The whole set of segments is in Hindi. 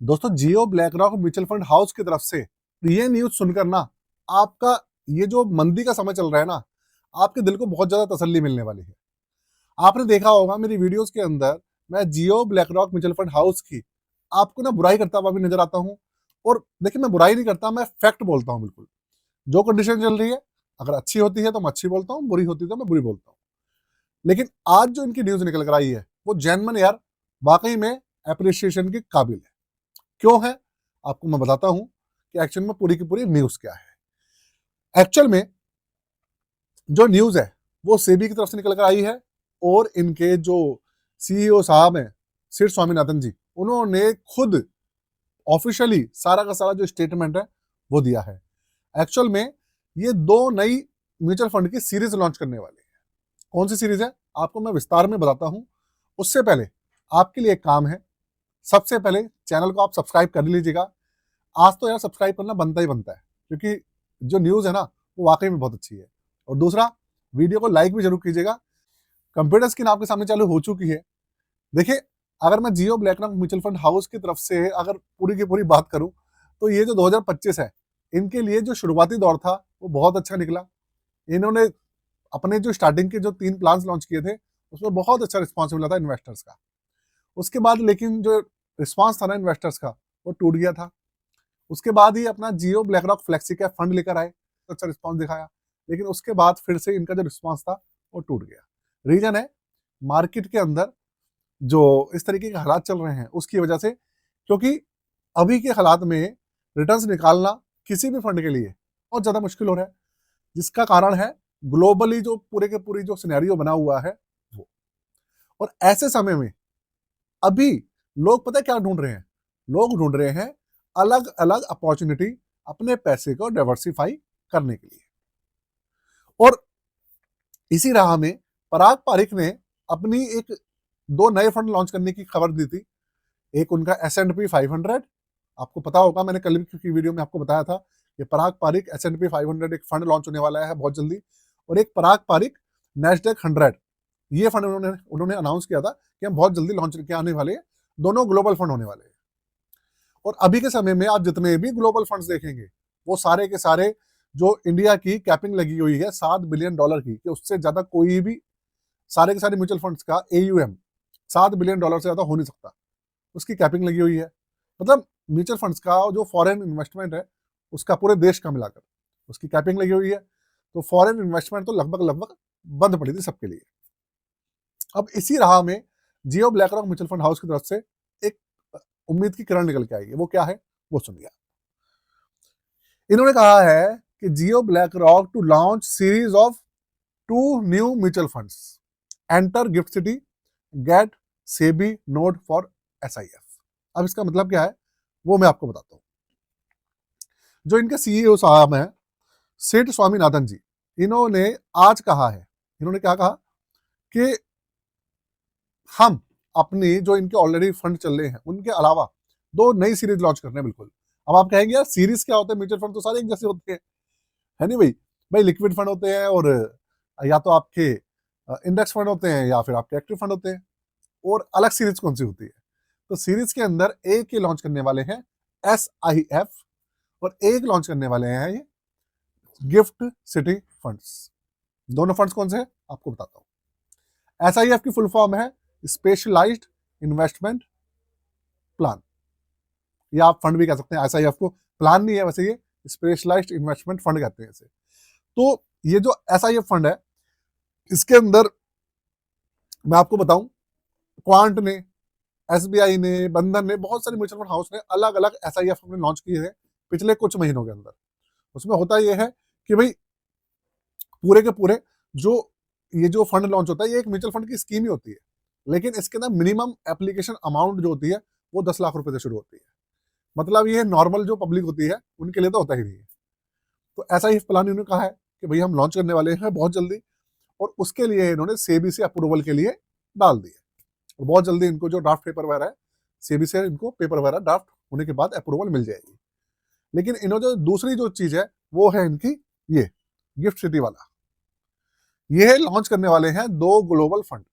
दोस्तों Jio BlackRock mutual fund house की तरफ से ये न्यूज सुनकर ना आपका ये जो मंदी का समय चल रहा है ना, आपके दिल को बहुत ज्यादा तसल्ली मिलने वाली है। आपने देखा होगा मेरी वीडियोस के अंदर मैं Jio BlackRock mutual fund house की आपको ना बुराई करता हुआ भी नजर आता हूँ। और देखिए, मैं बुराई नहीं करता, मैं फैक्ट बोलता हूँ। बिल्कुल जो कंडीशन चल रही है, अगर अच्छी होती है तो मैं अच्छी बोलता हूँ, बुरी होती है तो मैं बुरी बोलता हूँ। लेकिन आज जो इनकी न्यूज निकल कर आई है वो जेन्युइन यार, वाकई में अप्रिसिएशन के काबिल है। क्यों है, आपको मैं बताता हूं कि एक्चुअल में पूरी की पूरी न्यूज क्या है। एक्चुअल में जो न्यूज है वो सेबी की तरफ से निकल कर आई है, और इनके जो सीईओ साहब हैं सिर स्वामीनाथन जी, उन्होंने खुद ऑफिशियली सारा का सारा जो स्टेटमेंट है वो दिया है। एक्चुअल में ये दो नई म्यूचुअल फंड की सीरीज लॉन्च करने वाले हैं। कौन सी सीरीज है आपको मैं विस्तार में बताता हूं। उससे पहले आपके लिए एक काम है, सबसे पहले चैनल को आप सब्सक्राइब कर लीजिएगा। आज तो यार सब्सक्राइब करना बनता ही बनता है, क्योंकि जो न्यूज़ है ना वो वाकई में बहुत अच्छी है। और दूसरा, वीडियो को लाइक भी जरूर कीजिएगा। कंप्यूटर स्क्रीन आपके सामने चालू हो चुकी है। देखिए, अगर मैं Jio BlackRock mutual fund house की तरफ से अगर पूरी की पूरी बात करूं, तो ये जो 2025 है, इनके लिए जो शुरुआती दौर था वो बहुत अच्छा निकला। इन्होंने अपने जो स्टार्टिंग के जो 3 प्लान्स लॉन्च किए थे उसमें बहुत अच्छा रिस्पॉन्स मिला था इन्वेस्टर्स का। उसके बाद लेकिन जो रिस्पॉन्स था ना इन्वेस्टर्स का, वो टूट गया था। उसके बाद ही अपना Jio BlackRock flexi cap fund लेकर आए, तो अच्छा रिस्पॉन्स दिखाया। लेकिन उसके बाद फिर से इनका जो रिस्पॉन्स था वो टूट गया। रीजन है मार्केट के अंदर जो इस तरीके के हालात चल रहे हैं उसकी वजह से, क्योंकि अभी के हालात में रिटर्न्स निकालना किसी भी फंड के लिए बहुत ज्यादा मुश्किल हो रहा है, जिसका कारण है ग्लोबली जो पूरे के पूरी जो सिनेरियो बना हुआ है वो। और ऐसे समय में अभी लोग पता है क्या ढूंढ रहे हैं, लोग ढूंढ रहे हैं अलग अलग अपॉर्चुनिटी अपने पैसे को डाइवर्सिफाई करने के लिए। और इसी राह में पराग पारिक ने अपनी एक दो नए फंड लॉन्च करने की खबर दी थी। एक उनका S&P 500, आपको पता होगा, मैंने कल की वीडियो में आपको बताया था कि पराग पारिक S&P 500 एक फंड लॉन्च होने वाला है बहुत जल्दी। और एक पराग पारिक NASDAQ 100, ये फंड उन्होंने उन्होंने अनाउंस किया था कि हम बहुत जल्दी लॉन्च करके आने वाले हैं। दोनों ग्लोबल फंड होने वाले हैं। और अभी के समय में आप जितने भी ग्लोबल फंड्स देखेंगे वो सारे के सारे जो इंडिया की कैपिंग लगी हुई है $7 बिलियन की, कि उससे ज्यादा कोई भी सारे के सारे म्यूचुअल फंड्स का AUM $7 बिलियन से ज्यादा हो नहीं सकता, उसकी कैपिंग लगी हुई है। मतलब म्यूचुअल फंड्स का जो फॉरेन इन्वेस्टमेंट है उसका पूरे देश का मिलाकर उसकी कैपिंग लगी हुई है। तो फॉरेन इन्वेस्टमेंट तो लगभग लगभग बंद पड़ी थी सबके लिए। अब इसी राह में Jio BlackRock mutual fund house की तरफ से एक उम्मीद की किरण निकल के आई है। वो क्या है वो सुनिए। इन्होंने कहा है कि Jio BlackRock to launch series of 2 new mutual funds, enter GIFT City, get SEBI nod for SIF। अब इसका मतलब क्या है वो मैं आपको बताता हूं। जो इनके CEO साहब हैं सेठ स्वामीनाथन जी, इन्होंने आज कहा है, इन्होंने क्या कहा कि हम अपनी जो इनके ऑलरेडी फंड चल रहे हैं उनके अलावा 2 नई सीरीज लॉन्च कर रहे हैं। बिल्कुल। अब आप कहेंगे यार सीरीज क्या होता है, म्यूचुअल फंड तो सारे एक जैसे होते हैं, है नहीं भाई। भाई लिक्विड फंड होते हैं, और या तो आपके इंडेक्स फंड होते हैं या फिर आपके एक्टिव फंड होते हैं। और अलग सीरीज कौन सी होती है, तो सीरीज के अंदर एक ये लॉन्च करने वाले हैं SIF, और एक लॉन्च करने वाले हैं ये गिफ्ट सिटी फंड्स। दोनों फंड्स कौन से हैं आपको बताता हूं। SIF की फुल फॉर्म है स्पेशलाइज्ड इन्वेस्टमेंट प्लान, या आप फंड भी कह सकते हैं। SIF को प्लान नहीं है वैसे, ये स्पेशलाइज्ड इन्वेस्टमेंट फंड कहते हैं इसे। तो ये जो SIF फंड है, इसके अंदर मैं आपको बताऊं, क्वांट ने, SBI ने, बंधन ने, बहुत सारे म्यूचुअल फंड हाउस ने अलग अलग SIF अपने लॉन्च किए हैं पिछले कुछ महीनों के अंदर। उसमें होता यह है कि भाई पूरे के पूरे जो ये जो फंड लॉन्च होता है ये एक म्यूचुअल फंड की स्कीम ही होती है, लेकिन इसके अंदर मिनिमम एप्लीकेशन अमाउंट जो होती है वो 10 लाख रुपए से शुरू होती है। मतलब ये नॉर्मल जो पब्लिक होती है उनके लिए तो होता ही नहीं है। तो ऐसा ही प्लान इन्होंने कहा है कि भाई हम लॉन्च करने वाले हैं बहुत जल्दी, और उसके लिए इन्होंने सेबी से अप्रूवल के लिए डाल दिए। और बहुत जल्दी इनको जो ड्राफ्ट पेपर वगैरह है, सेबी से इनको पेपर वगैरह ड्राफ्ट होने के बाद अप्रूवल मिल जाएगी। लेकिन इन्होंने जो दूसरी जो चीज है वो है इनकी ये गिफ्ट सिटी वाला। ये लॉन्च करने वाले हैं 2 ग्लोबल फंड।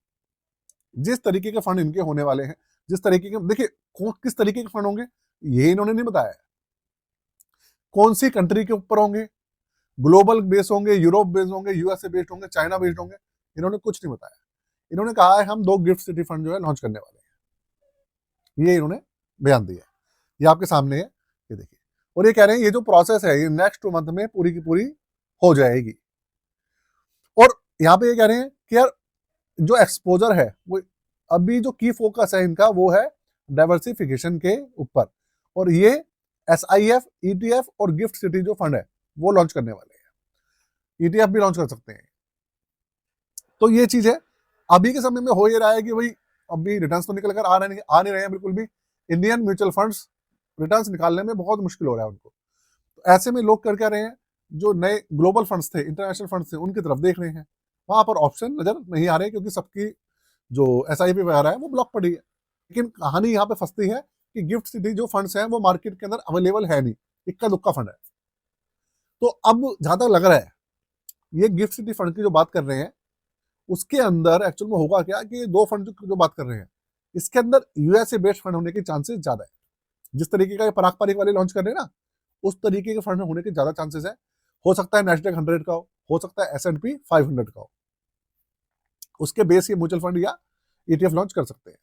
जिस तरीके के फंड इनके होने वाले हैं, जिस तरीके के, देखिए किस तरीके के फंड होंगे, ये इन्होंने नहीं बताया। कौन सी कंट्री के ऊपर होंगे, ग्लोबल बेस होंगे, यूरोप बेस्ड होंगे, यूएसए बेस्ड होंगे, चाइना बेस्ड होंगे, इन्होंने कुछ नहीं बताया। इन्होंने कहा है हम 2 गिफ्ट सिटी फंड जो है लॉन्च करने वाले हैं, ये इन्होंने बयान दिया है। ये आपके सामने है, ये देखिए। और ये कह रहे हैं ये जो प्रोसेस है ये नेक्स्ट 2 मंथ में पूरी की पूरी हो जाएगी। और यहाँ पे ये कह रहे हैं कि यार जो एक्सपोजर है वो अभी जो की फोकस है इनका वो है डाइवर्सिफिकेशन के ऊपर, और ये SIF, ETF और गिफ्ट सिटी जो फंड है वो लॉन्च करने वाले हैं। ETF भी लॉन्च कर सकते हैं। तो ये चीज है। अभी के समय में हो ये रहा है कि भाई अभी रिटर्न्स तो निकल कर आ नहीं रहे हैं बिल्कुल भी। इंडियन म्यूचुअल फंड्स रिटर्न्स निकालने में बहुत मुश्किल हो रहा है उनको। तो ऐसे में लोग कर क्या रहे हैं, जो नए ग्लोबल फंड्स थे, इंटरनेशनल फंड्स थे, उनकी तरफ देख रहे हैं। वहां पर ऑप्शन नजर नहीं आ रहे क्योंकि सबकी जो SIP वगैरह है वो ब्लॉक पड़ी है। लेकिन कहानी यहाँ पे फंसती है कि गिफ्ट सिटी जो फंड्स हैं वो मार्केट के अंदर अवेलेबल है नहीं, इक्का दुक्का फंड है। तो अब जहां तक लग रहा है ये गिफ्ट सिटी फंड की जो बात कर रहे हैं उसके अंदर एक्चुअल में होगा क्या कि 2 फंड जो बात कर रहे हैं इसके अंदर यूएसए बेस्ड फंड होने के चांसेस ज्यादा है। जिस तरीके का ये पारंपरिक वाले लॉन्च कर रहे हैं ना, उस तरीके के फंड होने के ज्यादा चांसेस है। हो सकता है नेस्डेक 100 का हो सकता है S&P 500 का हो, उसके बेस ये म्यूचुअल फंड या ETF लॉन्च कर सकते हैं,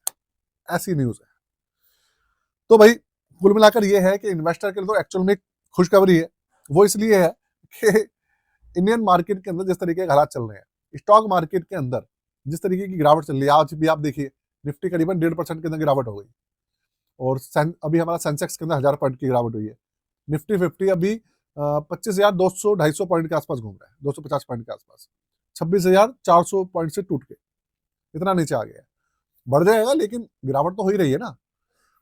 ऐसी न्यूज है। तो भाई कुल मिलाकर ये है कि इन्वेस्टर के लिए तो एक्चुअल में खुशखबरी है। वो इसलिए है कि इंडियन मार्केट के अंदर जिस तरीके के हालात चल रहे हैं, स्टॉक मार्केट के अंदर जिस तरीके की गिरावट चल रही है, आज भी आप देखिए निफ्टी करीबन 1.5% के अंदर गिरावट हो गई, और अभी हमारा सेंसेक्स के अंदर 1000 पॉइंट की गिरावट हुई है। निफ्टी 50 अभी 25,200-250 पॉइंट के आसपास घूम रहा है, 250 पॉइंट के आसपास, 26,400 पॉइंट से टूट के इतना नीचे आ गया है। बढ़ जाएगा लेकिन गिरावट तो हो ही रही है ना।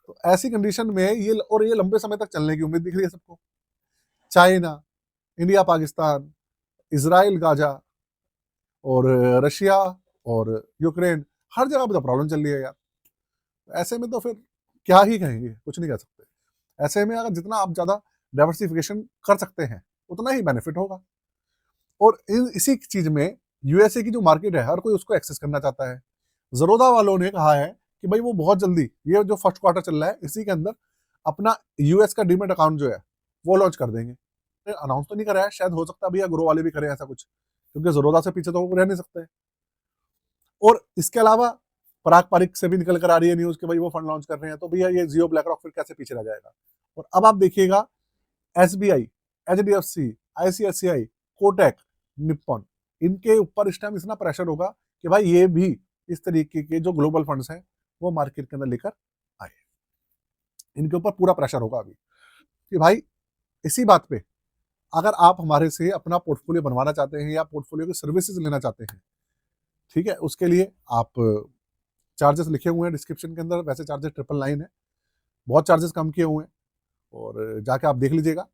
तो ऐसी कंडीशन में ये लंबे समय तक चलने की उम्मीद दिख रही है सबको। China, India, Pakistan, Israel, Gaza और रशिया और यूक्रेन, हर जगह पर प्रॉब्लम चल रही है यार। ऐसे में तो फिर क्या ही कहेंगे, कुछ नहीं कह सकते। ऐसे में अगर जितना आप ज्यादा डाइवर्सिफिकेशन कर सकते हैं उतना ही बेनिफिट होगा। और इसी चीज में यूएसए की जो मार्केट है हर कोई उसको एक्सेस करना चाहता है। जरोदा वालों ने कहा है कि भाई वो बहुत जल्दी ये जो फर्स्ट क्वार्टर चल रहा है इसी के अंदर अपना यूएस का डीमेट अकाउंट जो है वो लॉन्च कर देंगे। अनाउंस तो नहीं करा है, शायद हो सकता है भैया ग्रो वाले भी करें ऐसा कुछ, क्योंकि जरोदा से पीछे तो वो रह नहीं सकते। और इसके अलावा पराग पारिक से भी निकल कर आ रही है न्यूज कि भाई वो फंड लॉन्च कर रहे हैं, तो भैया ये जियो ब्लैक रॉक फिर कैसे पीछे रह जाएगा। और अब आप देखिएगा SBI, HDFC, ICICI, Kotak, Nippon, इनके ऊपर इस टाइम इतना प्रेशर होगा कि भाई ये भी इस तरीके के जो ग्लोबल फंड्स हैं वो मार्केट के अंदर लेकर आए। इनके ऊपर पूरा प्रेशर होगा अभी कि भाई इसी बात पे अगर आप हमारे से अपना पोर्टफोलियो बनवाना चाहते हैं या पोर्टफोलियो की सर्विसेज लेना चाहते हैं, ठीक है, उसके लिए आप चार्जेस लिखे हुए हैं डिस्क्रिप्शन के अंदर। वैसे चार्जेस 999 है, बहुत चार्जेस कम किए हुए हैं, और जाके आप देख लीजिएगा।